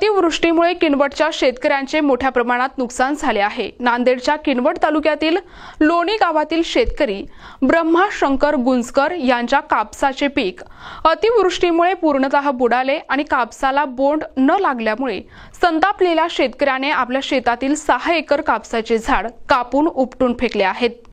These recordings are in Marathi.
अतिवृष्टीमुळे किनवटच्या शेतकऱ्यांचे मोठ्या प्रमाणात नुकसान झाले आहे। नांदेडच्या किनवट तालुक्यातील लोणी गावातील शेतकरी ब्रह्मा शंकर गुंजकर यांच्या कापसाचे पीक अतिवृष्टीमुळे पूर्णतः बुडाले आणि कापसाला बोंड न लागल्यामुळे संतापलेल्या शेतकऱ्याने आपल्या शेतातील 6 एकर कापसाचे झाड कापून उपटून फेकले आहेत।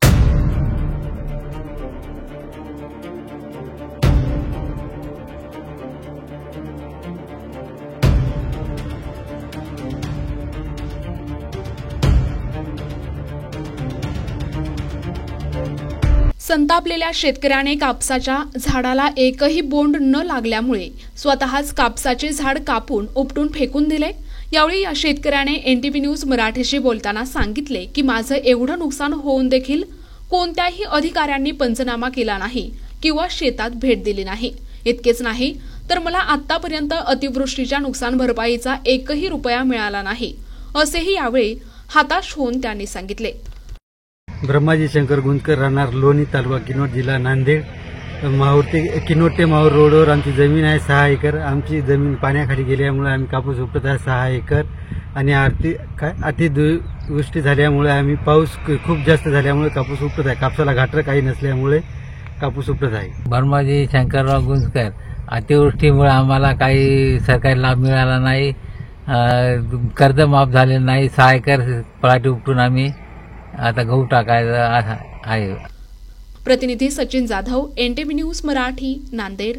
संतापलेल्या शेतकऱ्याने कापसाच्या झाडाला एकही बोंड न लागल्यामुळे स्वतःच कापसाचे झाड कापून उपटून फेकून दिले। यावेळी या शेतकऱ्याने एनटीव्ही न्यूज मराठीशी बोलताना सांगितले की माझं एवढं नुकसान होऊन देखील कोणत्याही अधिकाऱ्यांनी पंचनामा केला नाही किंवा शेतात भेट दिली नाही। इतकेच नाही तर मला आतापर्यंत अतिवृष्टीच्या नुकसान भरपाईचा एकही रुपया मिळाला नाही, असेही यावेळी हताश होऊन त्यांनी सांगितले। ब्रह्माजी शंकर गुंजकर राहणार लोणी तालुका किनवट जिल्हा नांदेड। माहूर ते किनवट ते माहूर रोडवर आमची जमीन आहे 6 एकर। आमची जमीन पाण्याखाली गेल्यामुळे आम्ही कापूस उपटत आहे 6 एकर आणि अतिवृष्टी झाल्यामुळे आम्ही पाऊस खूप जास्त झाल्यामुळे कापूस उपटत आहे। कापसाला घाटर काही नसल्यामुळे कापूस उपटत आहे। ब्रह्माजी शंकरराव गुंजकर, अतिवृष्टीमुळे आम्हाला काही सरकारी लाभ मिळाला नाही, कर्ज माफ झाले नाही। 6 एकर पराठी उपटून आम्ही आता गहू टाकायचा आहे। प्रतिनिधी सचिन जाधव, एनटीव्ही न्यूज मराठी, नांदेड।